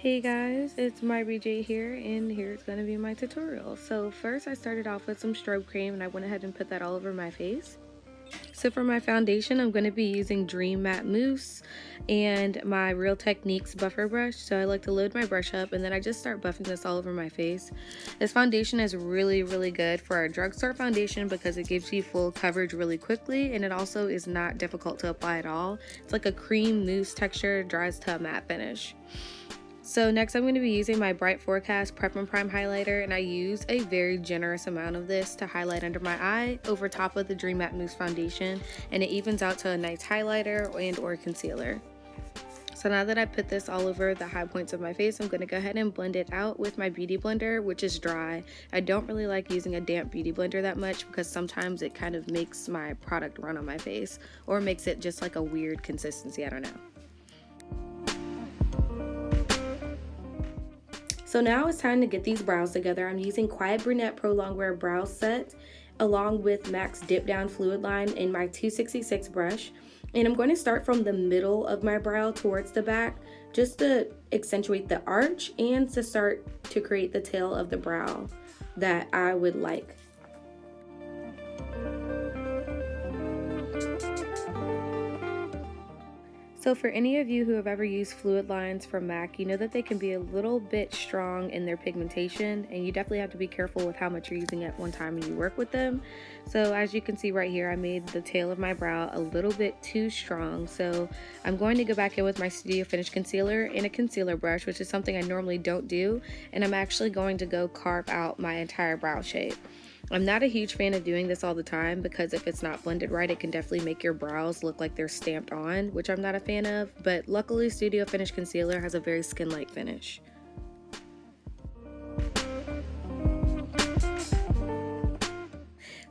Hey guys, it's MyBJ here, and here's going to be my tutorial. So first I started off with some strobe cream and I went ahead and put that all over my face. So for my foundation, I'm going to be using Dream Matte Mousse and my Real Techniques buffer brush. So I like to load my brush up and then I just start buffing this all over my face. This foundation is really good for a drugstore foundation because it gives you full coverage really quickly, and it also is not difficult to apply at all. It's like a cream mousse texture, dries to a matte finish. So next I'm going to be using my Bright Forecast Prep and Prime highlighter, and I use a very generous amount of this to highlight under my eye over top of the Dream Matte Mousse foundation, and it evens out to a nice highlighter and or concealer. So now that I put this all over the high points of my face, I'm going to go ahead and blend it out with my beauty blender, which is dry. I don't really like using a damp beauty blender that much because sometimes it kind of makes my product run on my face or makes it just like a weird consistency, I don't know. So now it's time to get these brows together. I'm using Quiet Brunette Prolongwear brow set along with MAC's Dipdown Fluidline in my 266 brush. And I'm going to start from the middle of my brow towards the back just to accentuate the arch and to start to create the tail of the brow that I would like. So for any of you who have ever used fluid lines from MAC, you know that they can be a little bit strong in their pigmentation, and you definitely have to be careful with how much you're using at one time when you work with them. So as you can see right here, I made the tail of my brow a little bit too strong. So I'm going to go back in with my Studio Finish concealer and a concealer brush, which is something I normally don't do, and I'm actually going to go carve out my entire brow shape. I'm not a huge fan of doing this all the time because if it's not blended right, it can definitely make your brows look like they're stamped on, which I'm not a fan of, but luckily Studio Finish concealer has a very skin-like finish.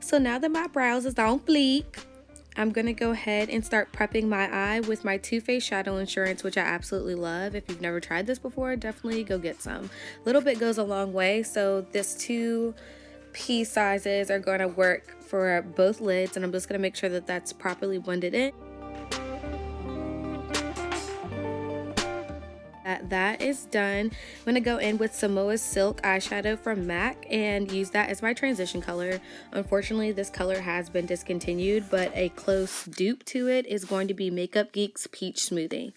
So now that my brows is on fleek, I'm going to go ahead and start prepping my eye with my Too Faced Shadow Insurance, which I absolutely love. If you've never tried this before, definitely go get some. A little bit goes a long way, so this P sizes are going to work for both lids, and I'm just going to make sure that that's properly blended in. That is done. I'm going to go in with Samoa's Silk eyeshadow from MAC and use that as my transition color. Unfortunately, this color has been discontinued, but a close dupe to it is going to be Makeup Geek's Peach Smoothie.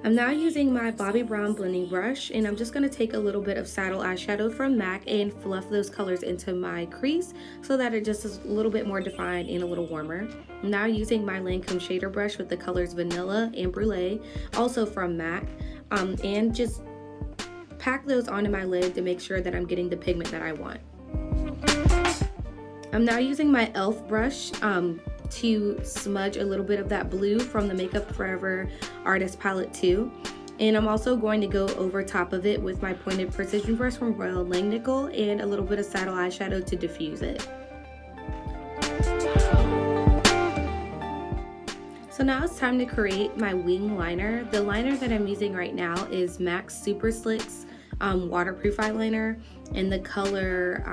I'm now using my Bobbi Brown blending brush, and I'm just going to take a little bit of saddle eyeshadow from MAC and fluff those colors into my crease so that it just is a little bit more defined and a little warmer. I'm now using my Lancome shader brush with the colors Vanilla and Brulee, also from MAC, and just pack those onto my lid to make sure that I'm getting the pigment that I want. I'm now using my e.l.f. brush to smudge a little bit of that blue from the Makeup Forever Artist Palette 2. And I'm also going to go over top of it with my pointed precision brush from Royal Langnickel and a little bit of saddle eyeshadow to diffuse it. So now it's time to create my wing liner. The liner that I'm using right now is MAC's Superslick's waterproof eyeliner in the color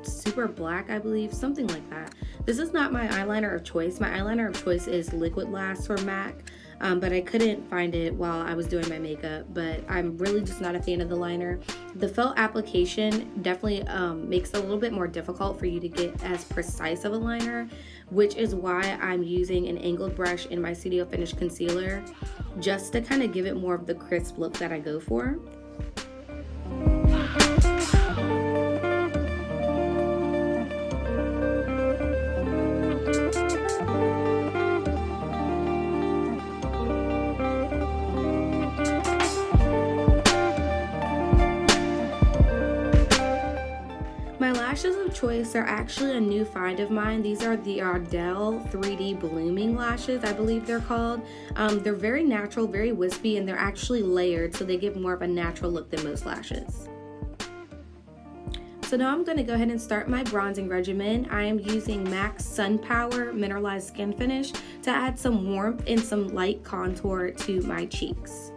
Super Black, I believe, something like that. This is not my eyeliner of choice. My eyeliner of choice is Liquid Lash from MAC, but I couldn't find it while I was doing my makeup, but I'm really just not a fan of the liner. The felt application definitely makes it a little bit more difficult for you to get as precise of a liner, which is why I'm using an angled brush in my Studio Finish concealer just to kind of give it more of the crisp look that I go for. My lashes of choice are actually a new find of mine. These are the Ardell 3D Blooming lashes, I believe they're called. They're very natural, very wispy, and they're actually layered, so they give more of a natural look than most lashes. So now I'm going to go ahead and start my bronzing regimen. I am using MAC's Sun Power Mineralized SkinFinish to add some warmth and some light contour to my cheeks.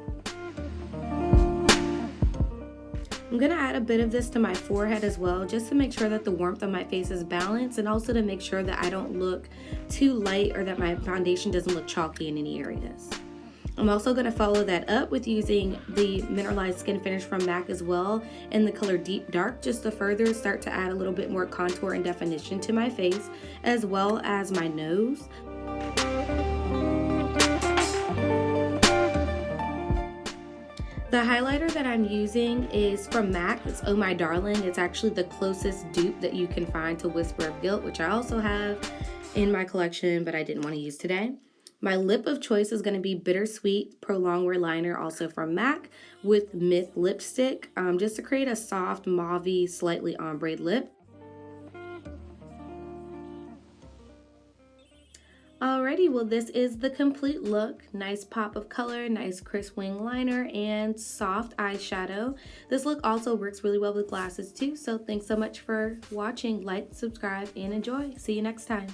I'm going to add a bit of this to my forehead as well, just to make sure that the warmth on my face is balanced, and also to make sure that I don't look too light or that my foundation doesn't look chalky in any areas. I'm also going to follow that up with using the Mineralized Skin Finish from MAC as well in the color Deep Dark, just to further start to add a little bit more contour and definition to my face as well as my nose. The highlighter that I'm using is from MAC. It's Oh My Darling. It's actually the closest dupe that you can find to Whisper of Guilt, which I also have in my collection, but I didn't want to use today. My lip of choice is going to be Bittersweet Prolongwear Liner, also from MAC, with Myth Lipstick, just to create a soft, mauve-y, slightly ombre lip. Alrighty, well this is the complete look. Nice pop of color, nice crisp wing liner, and soft eyeshadow. This look also works really well with glasses too, so thanks so much for watching. Like, subscribe, and enjoy. See you next time.